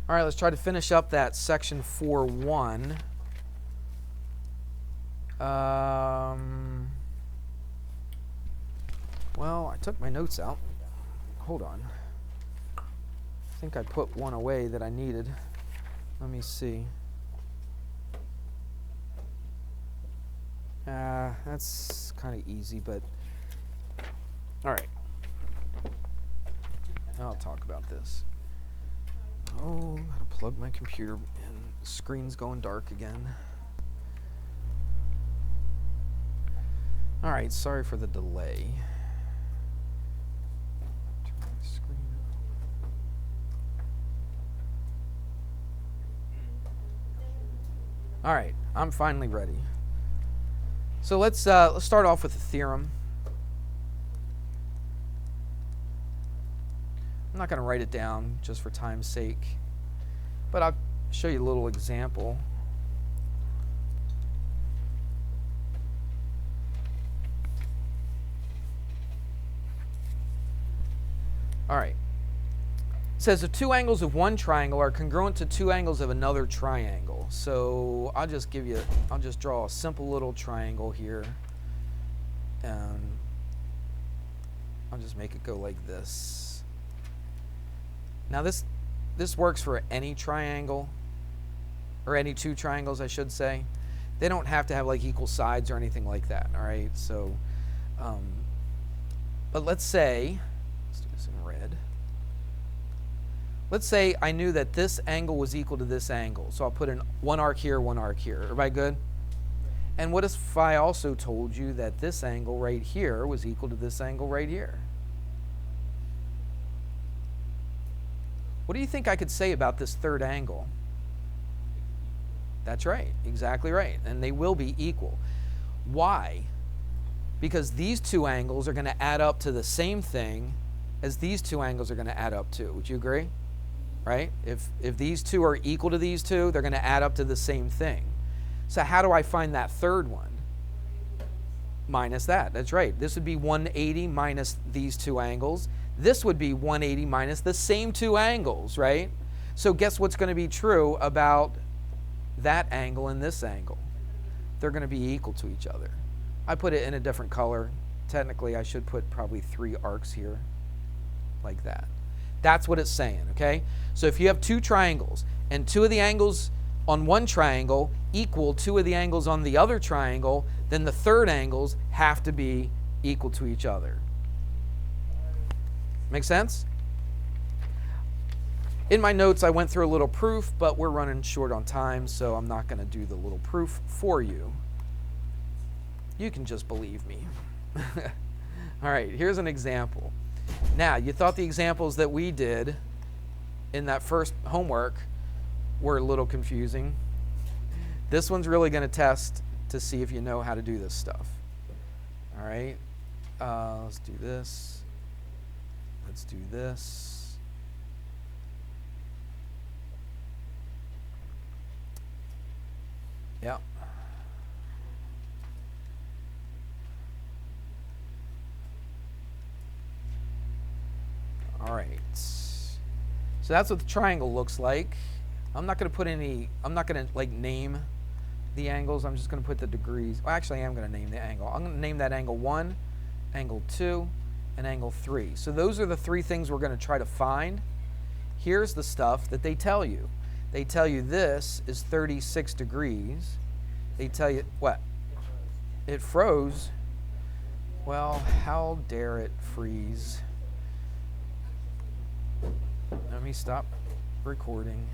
All right, let's try to finish up that section 4.1. Well, I took my notes out. Hold on. I think I put one away that I needed. Let me see. That's kind of easy, but all right. I'll talk about this. Oh, gotta plug my computer in. Screen's going dark again. All right, sorry for the delay. Turn my screen on. All right, I'm finally ready. So let's start off with a theorem. I'm not going to write it down just for time's sake, but I'll show you a little example. All right. It says if two angles of one triangle are congruent to two angles of another triangle. So I'll just draw a simple little triangle here, and I'll just make it go like this. Now this works for any triangle, or any two triangles, I should say. They don't have to have like equal sides or anything like that. All right. So, but let's say, let's do this in red. Let's say I knew that this angle was equal to this angle. So I'll put in one arc here, one arc here. Everybody good? And what if I also told you that this angle right here was equal to this angle right here? What do you think I could say about this third angle? That's right, exactly right. And they will be equal. Why? Because these two angles are going to add up to the same thing as these two angles are going to add up to. Would you agree? Right? If these two are equal to these two, they're going to add up to the same thing. So how do I find that third one? Minus that. That's right. This would be 180 minus these two angles. This would be 180 minus the same two angles, right? So guess what's going to be true about that angle and this angle? They're going to be equal to each other. I put it in a different color. Technically, I should put probably 3 arcs here, like that. That's what it's saying, okay? So if you have two triangles, and two of the angles on one triangle equal two of the angles on the other triangle, then the third angles have to be equal to each other. Make sense? In my notes, I went through a little proof, but we're running short on time, so I'm not going to do the little proof for you. You can just believe me. All right, here's an example. Now, you thought the examples that we did in that first homework were a little confusing. This one's really going to test to see if you know how to do this stuff. All right, let's do this. Let's do this. Yeah. All right. So that's what the triangle looks like. I'm not going to like name the angles. I'm just going to put the degrees. Well, actually, I am going to name the angle. I'm going to name that angle 1, angle 2, and angle 3. So those are the 3 things we're going to try to find. Here's the stuff that they tell you. They tell you this is 36 degrees. They tell you, what? It froze. Well, how dare it freeze? Let me stop recording.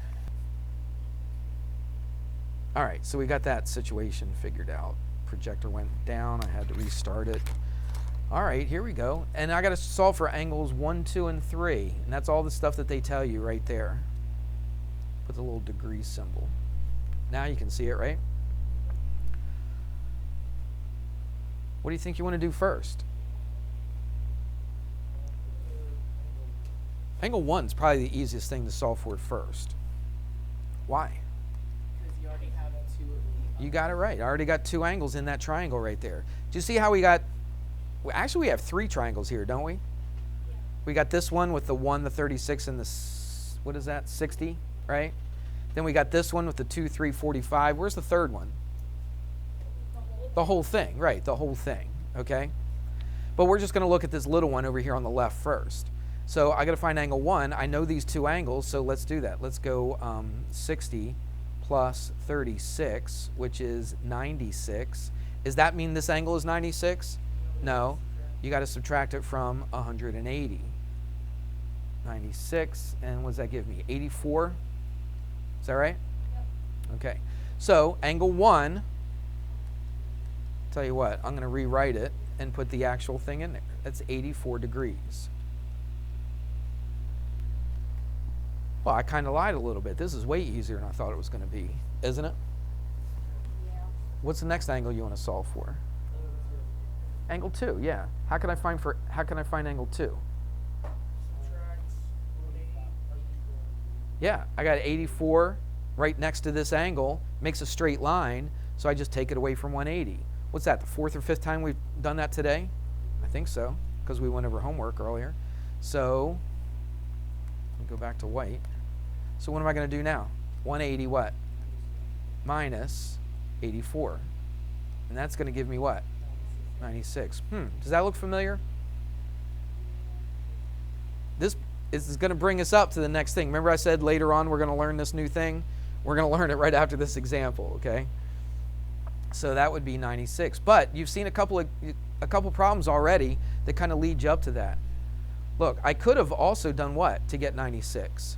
All right, so we got that situation figured out. Projector went down. I had to restart it. All right, here we go. And I got to solve for angles 1, 2, and 3. And that's all the stuff that they tell you right there. Put the little degree symbol. Now you can see it, right? What do you think you want to do first? Angle 1 is probably the easiest thing to solve for first. Why? Because you already have 2 of the... You got it right. I already got 2 angles in that triangle right there. Do you see how we got... Well, actually, we have 3 triangles here, don't we? Yeah. We got this one with the 1, the 36, and the... What is that? 60? right? Then we got this one with the 2, 3, 45. Where's the third one? The whole thing, right, the whole thing, okay? But we're just going to look at this little one over here on the left first. So I got to find angle 1. I know these two angles, so let's do that. Let's go 60 plus 36, which is 96. Does that mean this angle is 96? No. You got to subtract it from 180. 96, and what does that give me? 84? Is that right? Yep. Okay. So angle 1, tell you what, I'm going to rewrite it and put the actual thing in there. That's 84 degrees. Well, I kind of lied a little bit. This is way easier than I thought it was going to be, isn't it? Yeah. What's the next angle you want to solve for? Angle 2, yeah. How can I find angle 2? Yeah, I got 84 right next to this angle, makes a straight line, so I just take it away from 180. What's that, the 4th or 5th time we've done that today? I think so, because we went over homework earlier. So, let me go back to white. So what am I going to do now? 180 what? Minus 84. And that's going to give me what? 96. Does that look familiar? This is going to bring us up to the next thing. Remember I said later on we're going to learn this new thing? We're going to learn it right after this example, okay? So that would be 96. But you've seen a couple problems already that kind of lead you up to that. Look, I could have also done what to get 96?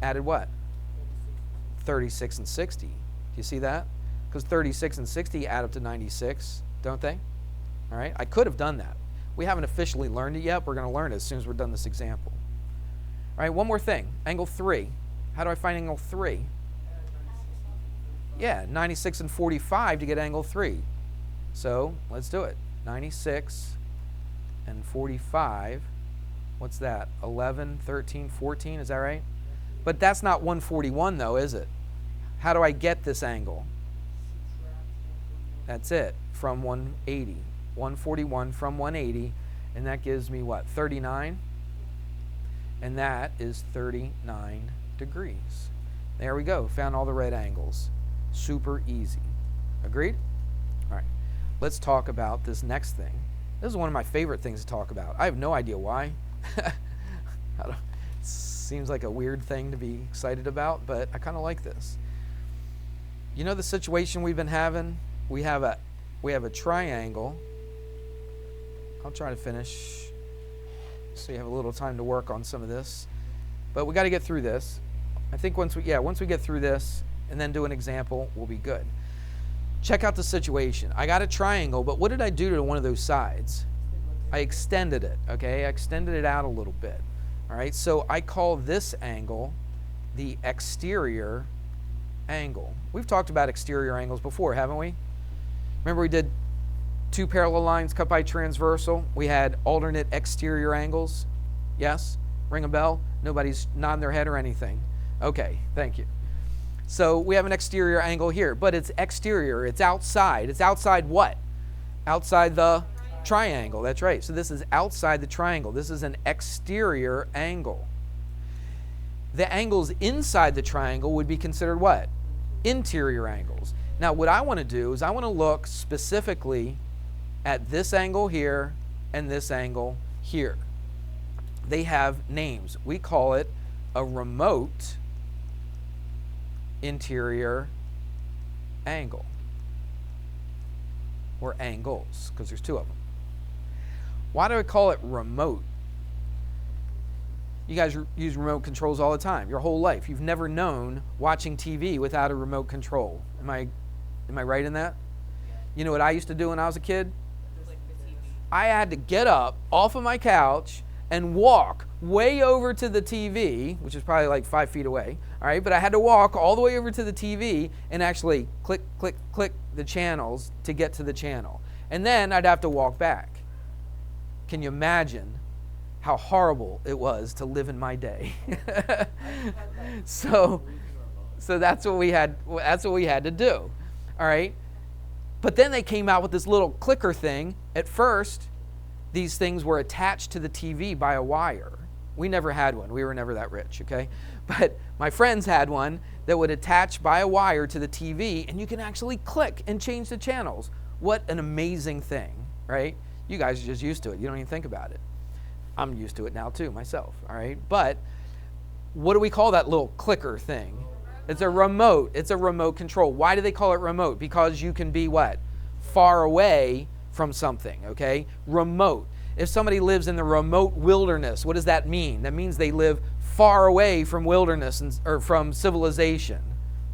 Added what? 36 and 60. Do you see that? Because 36 and 60 add up to 96, don't they? All right, I could have done that. We haven't officially learned it yet. We're going to learn it as soon as we're done this example. All right, one more thing. Angle 3. How do I find angle 3? Yeah, 96 and 45 to get angle 3. So let's do it. 96 and 45. What's that? 11, 13, 14. Is that right? But that's not 141 though, is it? How do I get this angle? That's it, from 180. 141 from 180, and that gives me what? 39? And that is 39 degrees. There we go. Found all the red angles. Super easy. Agreed? All right. Let's talk about this next thing. This is one of my favorite things to talk about. I have no idea why. Seems like a weird thing to be excited about, but I kind of like this. You know the situation we've been having? We have a triangle. I'll try to finish so you have a little time to work on some of this. But we got to get through this. I think once we get through this and then do an example, we'll be good. Check out the situation. I got a triangle, but what did I do to one of those sides? I extended it, okay? I extended it out a little bit. All right, so I call this angle the exterior angle. We've talked about exterior angles before, haven't we? Remember we did two parallel lines cut by transversal. We had alternate exterior angles. Yes? Ring a bell? Nobody's nodding their head or anything. Okay, thank you. So we have an exterior angle here, but it's exterior. It's outside. It's outside what? Outside the triangle. That's right. So this is outside the triangle. This is an exterior angle. The angles inside the triangle would be considered what? Interior angles. Now what I want to do is I want to look specifically at this angle here and this angle here. They have names. We call it a remote interior angle, or angles, because there's two of them. Why do I call it remote? You guys use remote controls all the time, your whole life. You've never known watching TV without a remote control. Am I right in that? You know what I used to do when I was a kid? I had to get up off of my couch and walk way over to the TV, which is probably like 5 feet away, all right? But I had to walk all the way over to the TV and actually click, click, click the channels to get to the channel. And then I'd have to walk back. Can you imagine how horrible it was to live in my day? So that's what we had to do, all right? But then they came out with this little clicker thing. At first, these things were attached to the TV by a wire. We never had one. We were never that rich, okay? But my friends had one that would attach by a wire to the TV, and you can actually click and change the channels. What an amazing thing, right? You guys are just used to it. You don't even think about it. I'm used to it now too, myself, all right? But what do we call that little clicker thing? It's a remote. It's a remote control. Why do they call it remote? Because you can be what? Far away from something, okay? Remote. If somebody lives in the remote wilderness, what does that mean? That means they live far away from wilderness or from civilization.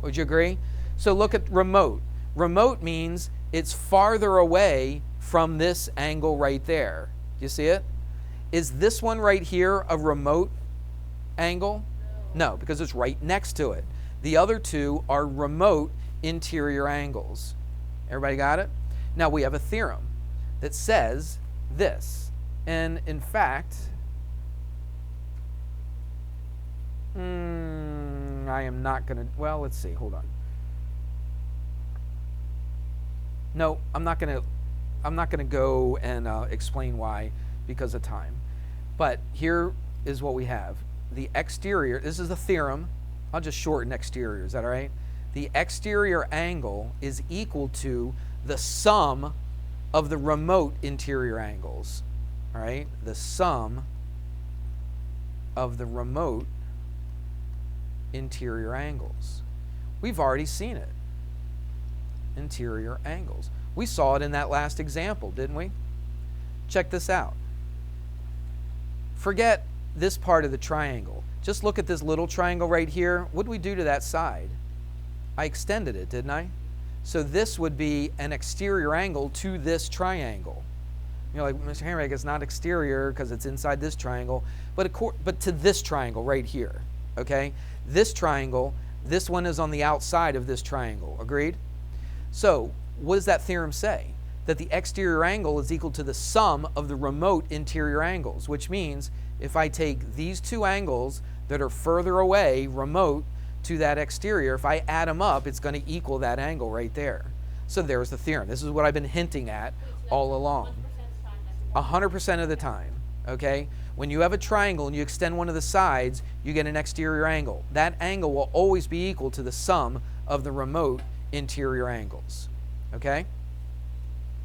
Would you agree? So look at remote. Remote means it's farther away from this angle right there. Do you see it? Is this one right here a remote angle? No, because it's right next to it. The other two are remote interior angles. Everybody got it? Now we have a theorem that says this. And in fact, I am not going to, well, let's see, hold on. No, I'm not going to go and explain why because of time. But here is what we have. The exterior, this is a theorem. I'll just shorten exterior, is that all right? The exterior angle is equal to the sum of the remote interior angles. All right, the sum of the remote interior angles. We've already seen it. Interior angles. We saw it in that last example, didn't we? Check this out. Forget this part of the triangle. Just look at this little triangle right here. What did we do to that side? I extended it, didn't I? So this would be an exterior angle to this triangle. You're like, Mr. Hamrick, it's not exterior because it's inside this triangle, but to this triangle right here, okay? This triangle, this one is on the outside of this triangle, agreed? So what does that theorem say? That the exterior angle is equal to the sum of the remote interior angles, which means if I take these two angles that are further away, remote, to that exterior, if I add them up, it's going to equal that angle right there. So there's the theorem. This is what I've been hinting at all along. 100% of the time, okay? When you have a triangle and you extend one of the sides, you get an exterior angle. That angle will always be equal to the sum of the remote interior angles, okay?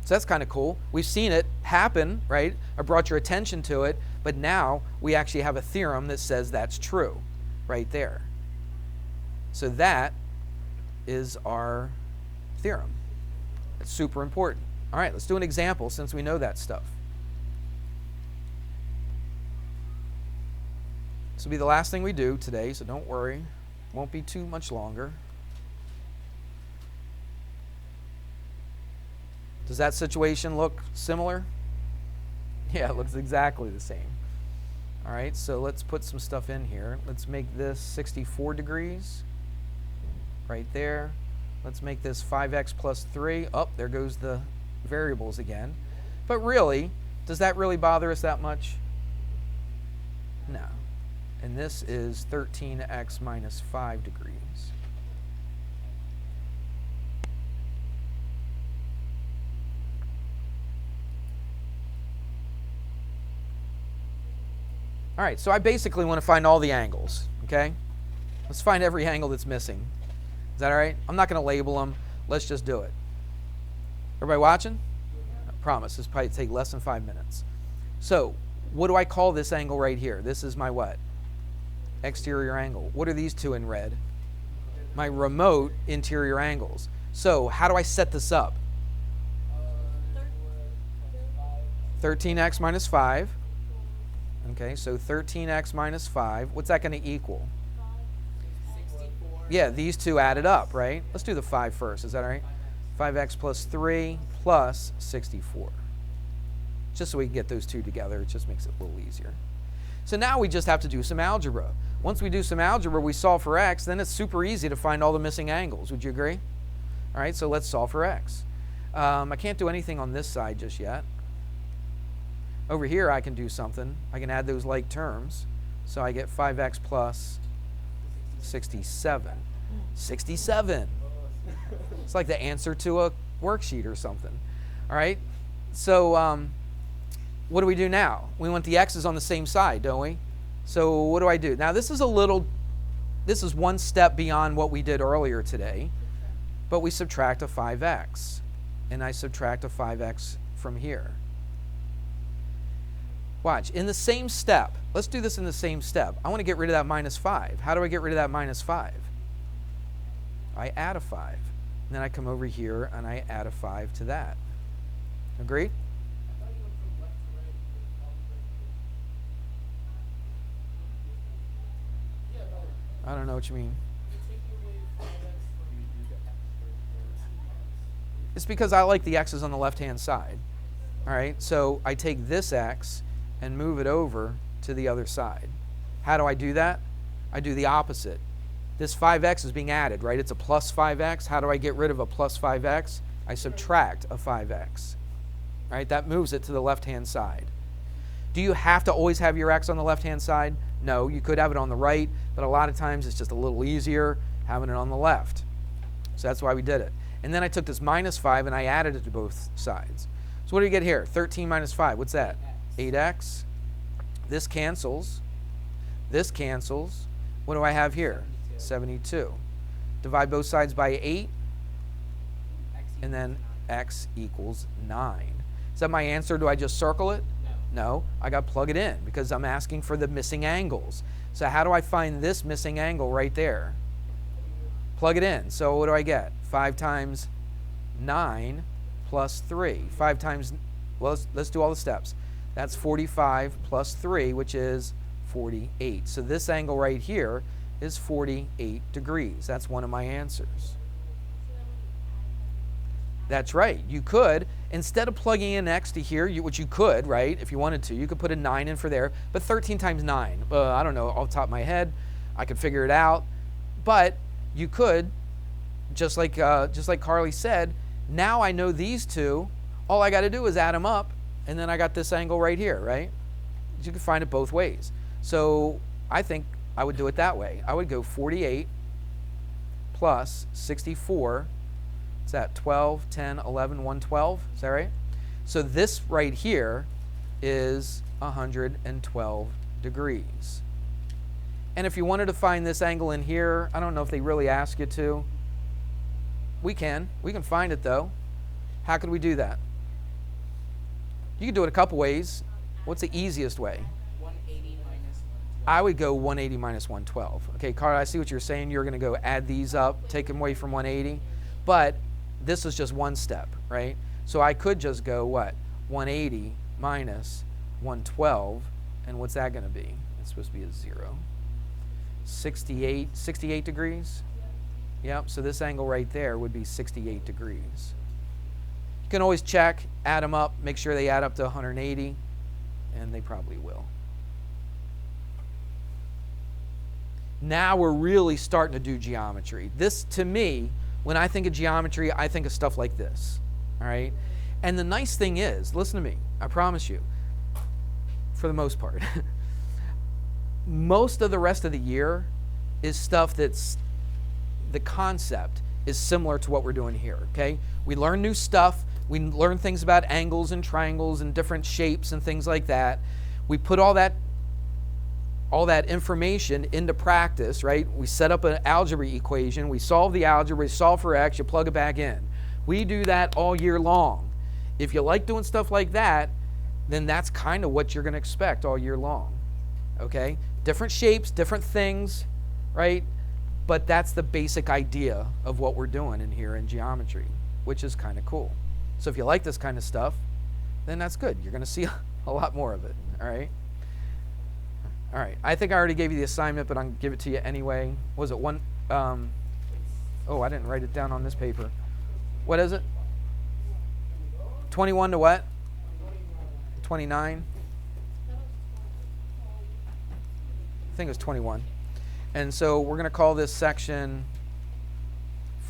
So that's kind of cool. We've seen it happen, right? I brought your attention to it, but now we actually have a theorem that says that's true right there. So that is our theorem. It's super important. All right, let's do an example since we know that stuff. This will be the last thing we do today, so don't worry. Won't be too much longer. Does that situation look similar? Yeah, it looks exactly the same. All right, so let's put some stuff in here. Let's make this 64 degrees right there. Let's make this 5x plus 3. Oh, there goes the variables again. But really, does that really bother us that much? No. And this is 13x minus 5 degrees. All right, so I basically want to find all the angles, okay? Let's find every angle that's missing. Is that all right? I'm not going to label them. Let's just do it. Everybody watching? I promise, this will probably take less than 5 minutes. So, what do I call this angle right here? This is my what? Exterior angle. What are these two in red? My remote interior angles. So how do I set this up? 13x minus 5. Okay, so 13x minus 5. What's that going to equal? 64. Yeah, these two added up, right? Let's do the 5 first. Is that all right? 5x plus 3 plus 64. Just so we can get those two together. It just makes it a little easier. So now we just have to do some algebra. Once we do some algebra, we solve for x, then it's super easy to find all the missing angles. Would you agree? All right, so let's solve for x. I can't do anything on this side just yet. Over here, I can do something. I can add those like terms. So I get 5x plus 67. 67. It's like the answer to a worksheet or something. All right, so what do we do now? We want the x's on the same side, don't we? So what do I do? Now this is one step beyond what we did earlier today, but we subtract a 5x, and I subtract a 5x from here. Watch, in the same step, let's do this in the same step. I want to get rid of that minus 5. How do I get rid of that minus 5? I add a 5. And then I come over here and I add a 5 to that. Agree? I don't know what you mean. It's because I like the x's on the left-hand side. All right, so I take this x and move it over to the other side. How do I do that? I do the opposite. This 5x is being added, right? It's a plus 5x. How do I get rid of a plus 5x? I subtract a 5x. Right? That moves it to the left-hand side. Do you have to always have your x on the left-hand side? No, you could have it on the right, but a lot of times it's just a little easier having it on the left. So that's why we did it. And then I took this minus 5 and I added it to both sides. So what do we get here? 13 minus 5. What's that? 8x. This cancels. This cancels. What do I have here? 72. Divide both sides by 8. And then x equals 9. Is that my answer? Do I just circle it? No, I got to plug it in because I'm asking for the missing angles. So how do I find this missing angle right there? Plug it in. So what do I get? 5 times 9 plus 3. 5 times, well, let's do all the steps. That's 45 plus 3, which is 48. So this angle right here is 48 degrees. That's one of my answers. That's right. You could, instead of plugging in x to here, which you could, right, if you wanted to, you could put a 9 in for there. But 13 times 9, I don't know, off the top of my head, I could figure it out. But you could, just like Carly said, now I know these two. All I got to do is add them up, and then I got this angle right here, right? You can find it both ways. So I think I would do it that way. I would go 48 plus 64. Is that 12, 10, 11, 112? Is that right? So this right here is 112 degrees. And if you wanted to find this angle in here, I don't know if they really ask you to. We can find it though. How could we do that? You can do it a couple ways. What's the easiest way? 180 minus 112. I would go 180 minus 112. Okay, Carl, I see what you're saying. You're going to go add these up, take them away from 180. But this is just one step, right? So I could just go what? 180 minus 112. And what's that going to be? It's supposed to be a 0. 68 degrees? Yep, so this angle right there would be 68 degrees. You can always check, add them up, make sure they add up to 180, and they probably will. Now we're really starting to do geometry. This, to me, when I think of geometry, I think of stuff like this, all right? And the nice thing is, listen to me, I promise you, for the most part, most of the rest of the year is stuff that's, the concept is similar to what we're doing here, okay? We learn new stuff. We learn things about angles and triangles and different shapes and things like that. We put all that information into practice, right? We set up an algebra equation. We solve the algebra. We solve for x. You plug it back in. We do that all year long. If you like doing stuff like that, then that's kind of what you're going to expect all year long, okay? Different shapes, different things, right? But that's the basic idea of what we're doing in here in geometry, which is kind of cool. So if you like this kind of stuff, then that's good. You're going to see a lot more of it, all right? All right, I think I already gave you the assignment, but I'm going to give it to you anyway. Was it one? Oh, I didn't write it down on this paper. What is it? 21 to what? 29? I think it was 21. And so we're going to call this section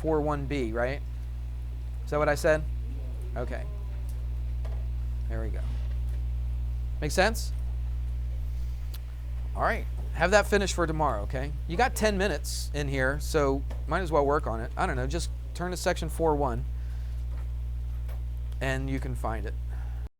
4.1b, right? Is that what I said? Okay. There we go. Make sense? All right. Have that finished for tomorrow, okay? You got 10 minutes in here, so might as well work on it. I don't know. Just turn to section 4.1, and you can find it.